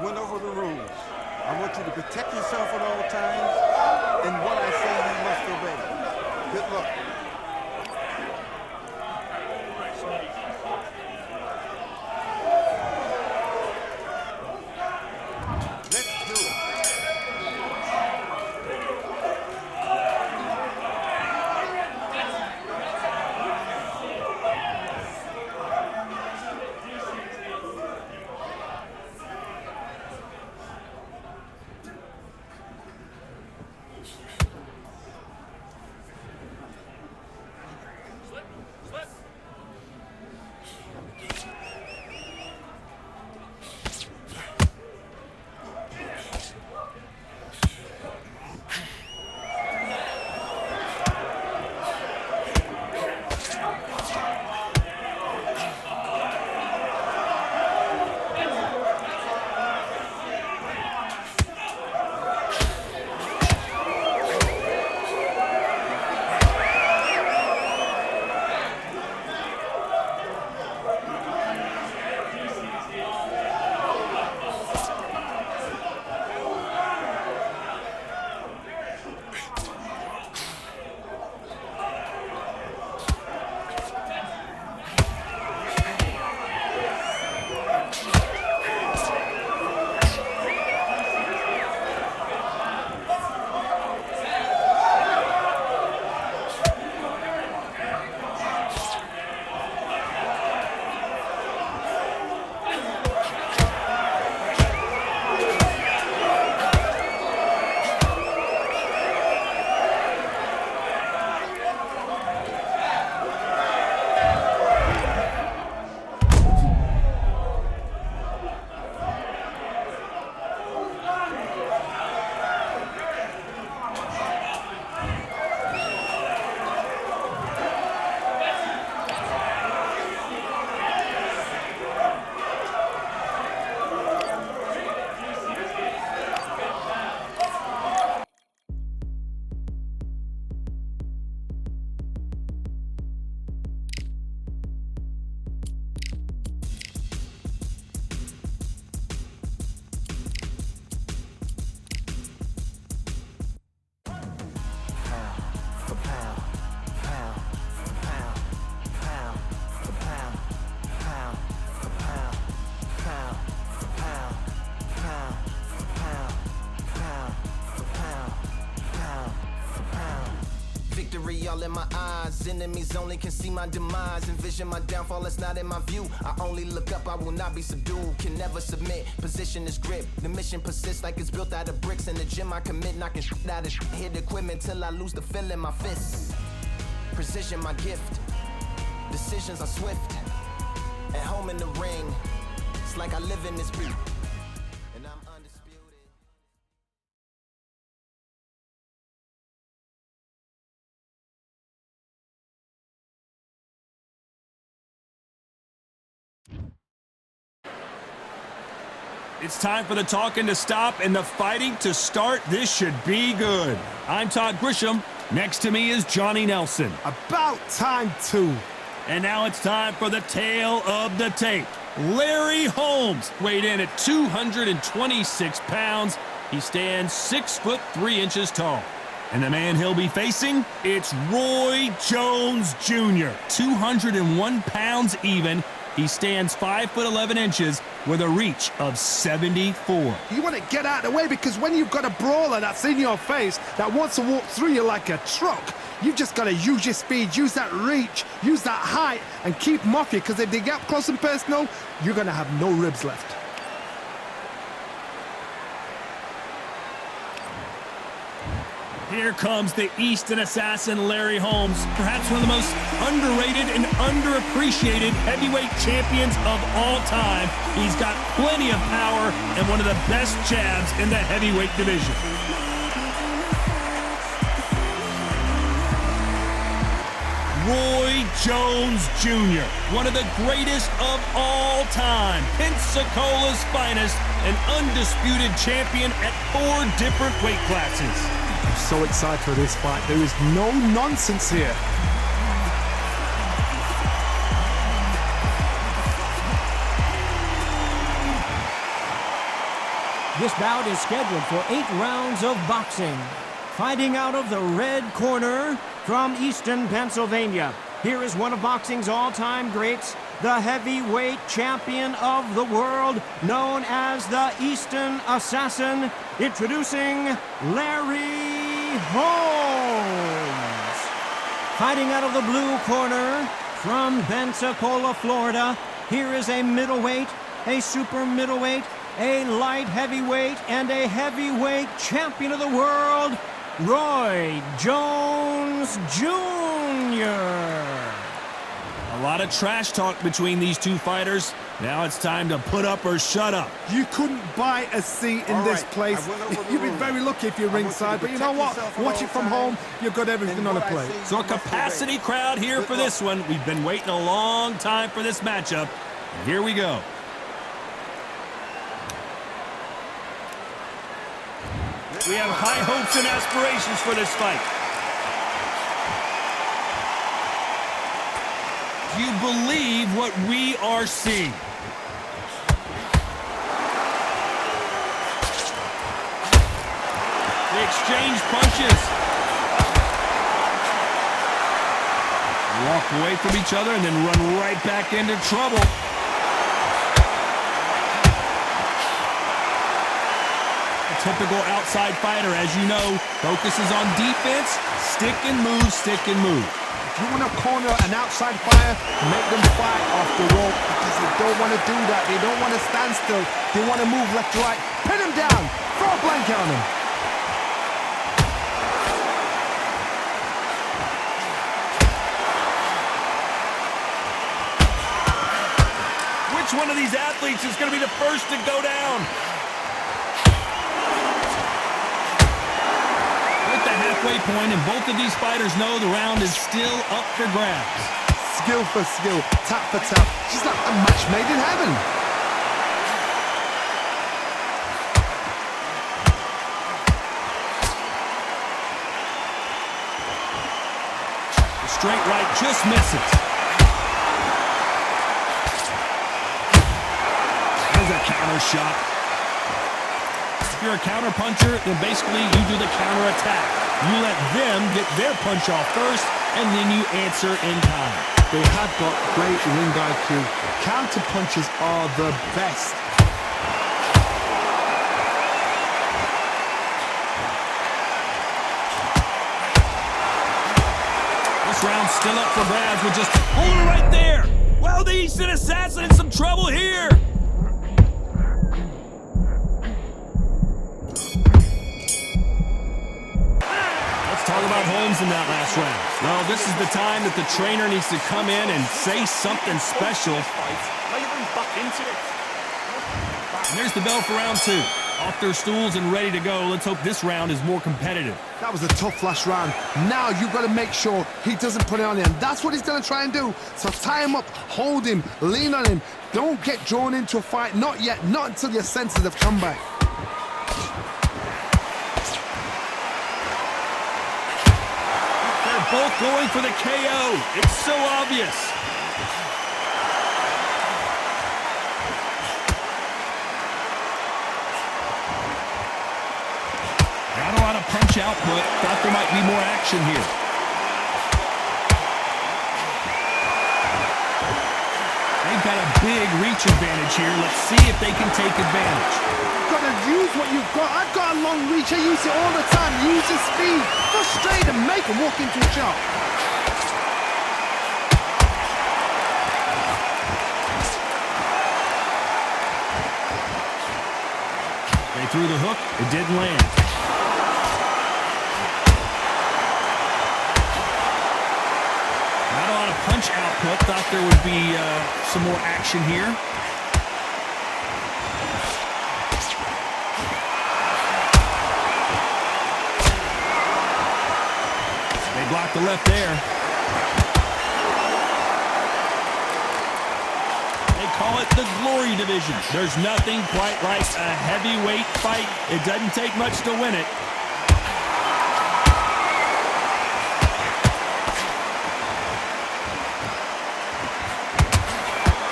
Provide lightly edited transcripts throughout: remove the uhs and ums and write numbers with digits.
went over the rules. I want you to protect yourself at all times, and what I say you must obey. Good luck. All in my eyes, enemies only can see my demise. Envision my downfall, it's not in my view. I only look up, I will not be subdued. Can never submit, position is grip. The mission persists like it's built out of bricks. In the gym I commit, knocking shit out of shit. Hit equipment till I lose the feel in my fists. Precision my gift, decisions are swift. At home in the ring, it's like I live in this beat. And I'm undisputed. It's time for the talking to stop and the fighting to start. This should be good. I'm Todd Grisham. Next to me is Johnny Nelson. About time, too. And now it's time for the tale of the tape. Larry Holmes weighed in at 226 pounds. He stands 6'3" tall. And the man he'll be facing, it's Roy Jones Jr., 201 pounds even. He stands 5'11" with a reach of 74. You want to get out of the way because when you've got a brawler that's in your face that wants to walk through you like a truck, you've just got to use your speed, use that reach, use that height, and keep them off you, because if they get up close and personal, you're going to have no ribs left. Here comes the Easton assassin, Larry Holmes, perhaps one of the most underrated and underappreciated heavyweight champions of all time. He's got plenty of power and one of the best jabs in the heavyweight division. Roy Jones Jr., one of the greatest of all time, Pensacola's finest, an undisputed champion at 4 different weight classes. I'm so excited for this fight. There is no nonsense here. This bout is scheduled for 8 rounds of boxing. Fighting out of the red corner from Easton, Pennsylvania. Here is one of boxing's all-time greats, the heavyweight champion of the world, known as the Easton Assassin, introducing Larry Holmes. Fighting out of the blue corner from Pensacola, Florida, here is a middleweight, a super middleweight, a light heavyweight, and a heavyweight champion of the world, Roy Jones Jr. A lot of trash talk between these two fighters. Now it's time to put up or shut up. You couldn't buy a seat in All this right, place. I went over the You'd be rules. very lucky if you're I want you to ringside, but you know protect what? yourself at Watch all it from times. home, you've got everything And on a what I plate. say, So a you must capacity obey. crowd here for this one. We've been waiting a long time for this matchup. Here we go. We have high hopes and aspirations for this fight. Do you believe what we are seeing? They exchange punches. Walk away from each other and then run right back into trouble. A typical outside fighter, as you know, focuses on defense, stick and move, stick and move. If you want to corner an outside fighter, make them fight off the rope because they don't want to do that. They don't want to stand still. They want to move left to right. Pin them down. Throw a blanket on them. Which one of these athletes is going to be the first to go down? At the halfway point, and both of these fighters know the round is still up for grabs. Skill for skill, tap for tap. Just like a match made in heaven. The straight right just misses. There's a counter shot. If you're a counter puncher, then basically you do the counter attack. You let them get their punch off first, and then you answer in time. They have got great ring IQ. Counter punches are the best. This round's still up for grabs. We're just holding right there. Well, the Easton Assassin in some trouble here. Let's talk about Holmes in that last round. Well, this is the time that the trainer needs to come in and say something special. And there's the bell for round 2. Off their stools and ready to go. Let's hope this round is more competitive. That was a tough last round. Now you've got to make sure he doesn't put it on him. That's what he's going to try and do. So tie him up, hold him, lean on him. Don't get drawn into a fight. Not yet. Not until your senses have come back. They're both going for the KO. It's so obvious. Not a lot of punch output. Thought there might be more action here. They've got a big reach advantage here. Let's see if they can take advantage. You've got to use what you've got. I've got a long reach. I use it all the time. Use your speed. Frustrate and make him walk into a shot. They threw the hook. It didn't land. Not a lot of punch output. Thought there would be some more action here. They blocked the left there. They call it the Glory Division. There's nothing quite like a heavyweight fight. It doesn't take much to win it.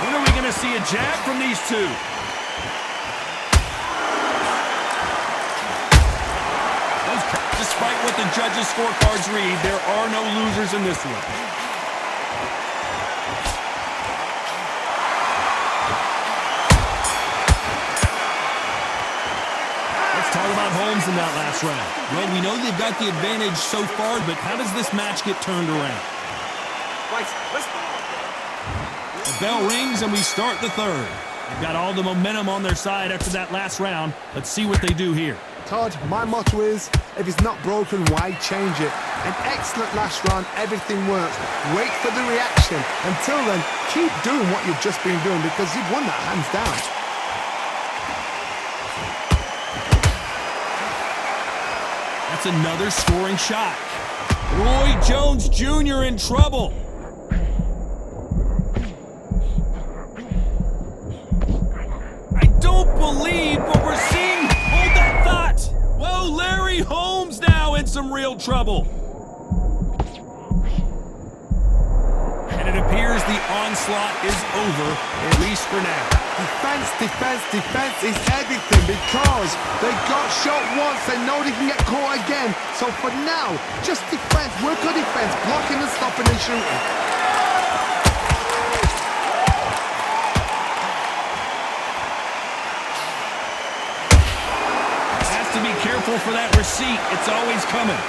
When are we going to see a jab from these two? judges' scorecards read, there are no losers in this one. Let's talk about Holmes in that last round. Well, we know they've got the advantage so far, but how does this match get turned around? The bell rings and we start the third. They've got all the momentum on their side after that last round. Let's see what they do here. Todd, my motto is, if it's not broken, why change it? An excellent last round, everything works. Wait for the reaction. Until then, keep doing what you've just been doing because you've won that hands down. That's another scoring shot. Roy Jones Jr. in trouble. I don't believe what we're seeing. Hold that thought. Whoa, Larry Holmes now in some real trouble. And it appears the onslaught is over, at least for now. Defense, defense, defense is everything because they got shot once. They know they can get caught again. So for now, just defense, work on defense, blocking and stopping and shooting. Has to be careful for that receipt. It's always coming.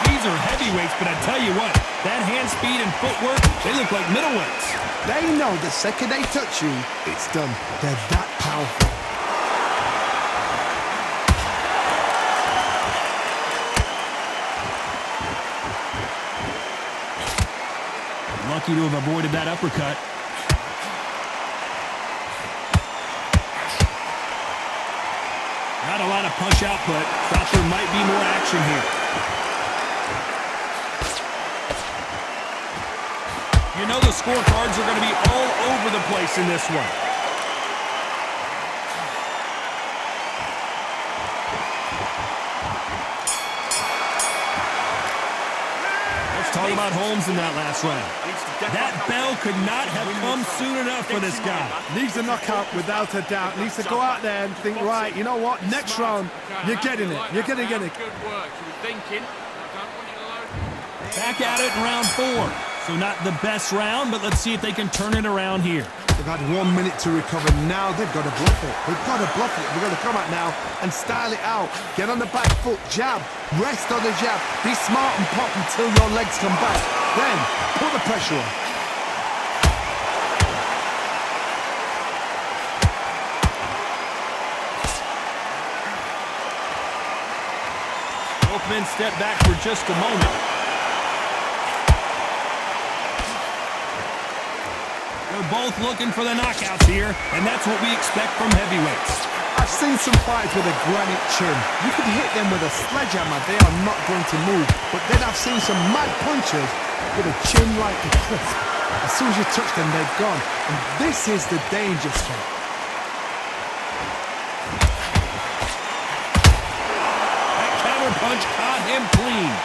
These are heavyweights, but I tell you what, that hand speed and footwork, they look like middleweights. They know the second they touch you, it's done. They're that powerful. Lucky to have avoided that uppercut. Not a lot of punch output. Thought there might be more action here. You know the scorecards are going to be all over the place in this one. Let's talk about Holmes in that last round. That bell could not have come soon enough for this guy. Needs a knockout without a doubt. Needs to go out there and think, right, you know what, next round, you're getting it. You're going to get it. Good work. You were thinking. I don't want you to load. Back at it in round 4. So not the best round, but let's see if they can turn it around here. They've had 1 minute to recover. Now they've got to bluff it. They've got to bluff it. They've got to come out now and style it out. Get on the back foot, jab, rest on the jab. Be smart and pop until your legs come back. Then put the pressure on. Both men step back for just a moment. They're both looking for the knockouts here, and that's what we expect from heavyweights. I've seen some fighters with a granite chin. You could hit them with a sledgehammer, they are not going to move. But then I've seen some mad punchers with a chin like a crisp. As soon as you touch them, they're gone. And this is the danger spot. That counter punch caught him clean.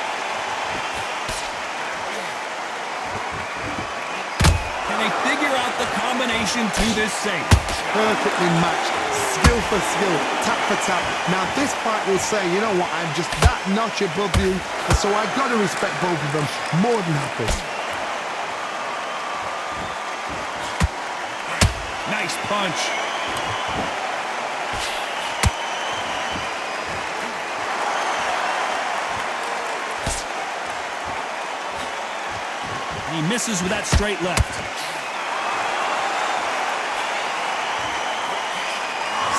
Can they figure out the combination to this safe? Perfectly matched, skill for skill, tap for tap. Now this fight will say, you know what, I'm just that notch above you, and so I've got to respect both of them more than happy. Nice punch. He misses with that straight left.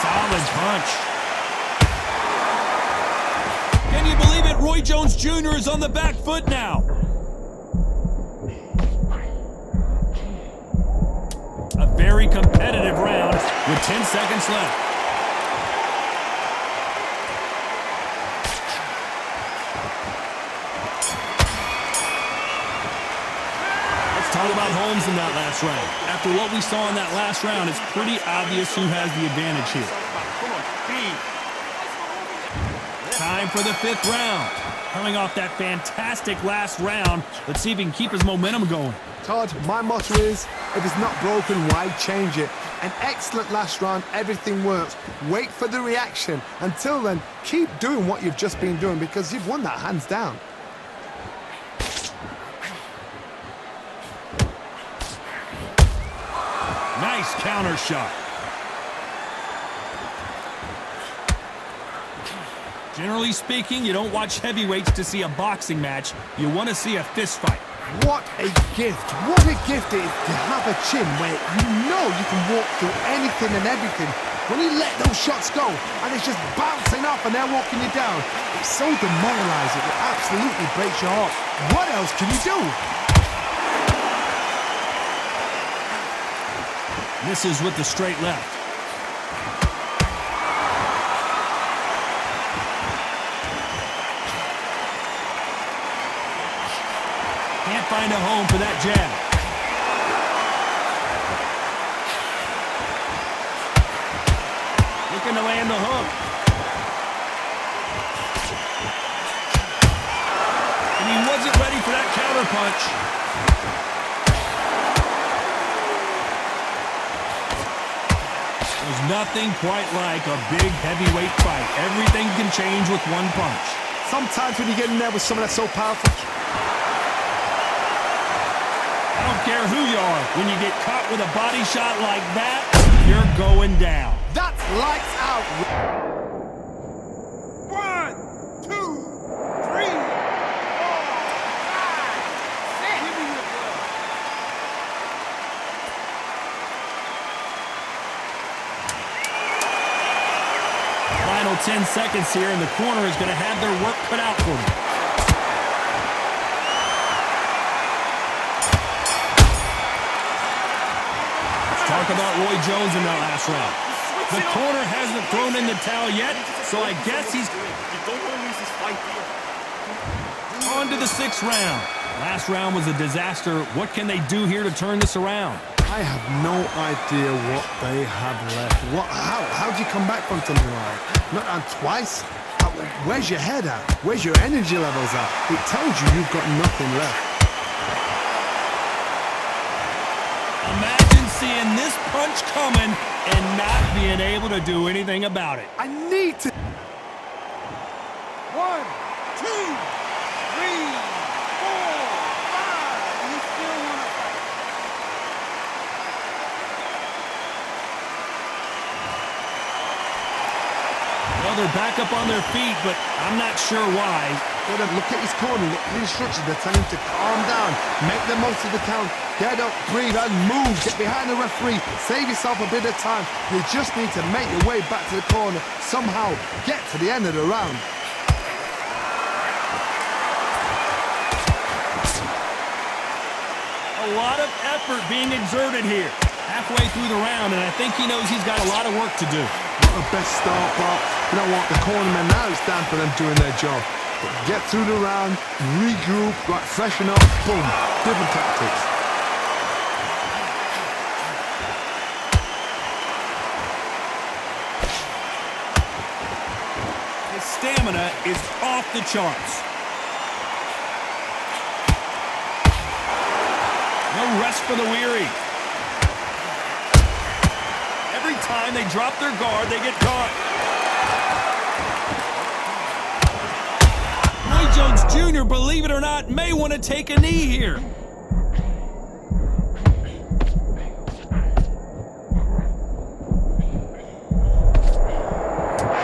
Solid punch. Can you believe it? Roy Jones Jr. is on the back foot now. A very competitive round with 10 seconds left. Talk about Holmes in that last round. After what we saw in that last round, it's pretty obvious who has the advantage here. Time for the 5th round. Coming off that fantastic last round, let's see if he can keep his momentum going. Todd, my motto is, if it's not broken, why change it? An excellent last round, everything works. Wait for the reaction. Until then, keep doing what you've just been doing because you've won that hands down. Nice counter shot. Generally speaking, you don't watch heavyweights to see a boxing match. You want to see a fist fight. What a gift. What a gift it is to have a chin where you know you can walk through anything and everything. When you let those shots go and it's just bouncing off and they're walking you down, it's so demoralizing. It absolutely breaks your heart. What else can you do? Misses with the straight left. Can't find a home for that jab. Looking to land the hook. And he wasn't ready for that counter punch. There's nothing quite like a big heavyweight fight. Everything can change with one punch. Sometimes when you get in there with someone that's so powerful, I don't care who you are. When you get caught with a body shot like that, you're going down. that's lights out. 1, 2, 3, 4, 5, 6. Give me your blood. Final 10 seconds here, and the corner is going to have their work cut out for them. Talk about Roy Jones in that last round. The corner hasn't thrown in the towel yet, so I guess he's on to the 6th round. Last round was a disaster. What can they do here to turn this around? I have no idea what they have left. How do you come back from something like that? Not on twice? Where's your head at? Where's your energy levels at? It tells you you've got nothing left. Imagine seeing this punch coming and not being able to do anything about it. I need to... 1, 2, 3, 4, 5. And you still want to fight. Well, they're back up on their feet, but I'm not sure why. Look at his corner, look at the instructions. They're telling him to calm down, make the most of the count, get up, breathe, and move. Get behind the referee, save yourself a bit of time. You just need to make your way back to the corner, somehow get to the end of the round. A lot of effort being exerted here. Halfway through the round, and I think he knows he's got a lot of work to do. Not the best start, but you know what? The cornermen, now it's down for them doing their job. But get through the round, regroup, right, freshen up, boom, different tactics. His stamina is off the charts. No rest for the weary. Every time they drop their guard, they get caught. Roy Jones Jr., believe it or not, may want to take a knee here.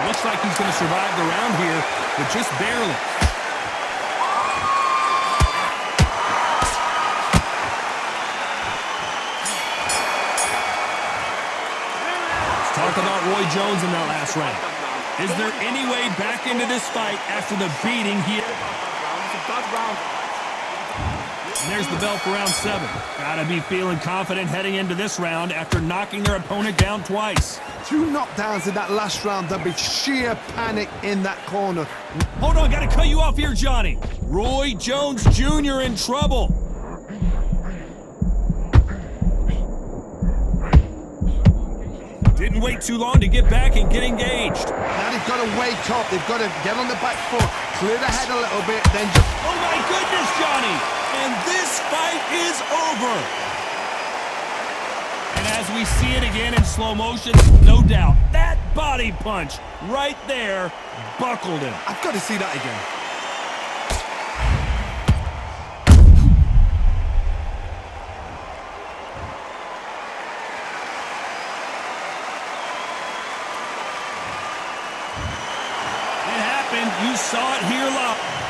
Looks like he's going to survive the round here, but just barely. Talk about Roy Jones in that last round. Is there any way back into this fight after the beating he... And there's the bell for round 7. Gotta be feeling confident heading into this round after knocking their opponent down twice. 2 knockdowns in that last round, there'll be sheer panic in that corner. Hold on, gotta cut you off here, Johnny. Roy Jones Jr. in trouble. Didn't didn't wait too long to get back and get engaged. Now they've got to wake up. They've got to get on the back foot, clear the head a little bit, then just... Oh my goodness, Johnny! And this fight is over! And as we see it again in slow motion, no doubt, that body punch right there buckled him. I've got to see that again. It happened. You saw it here live.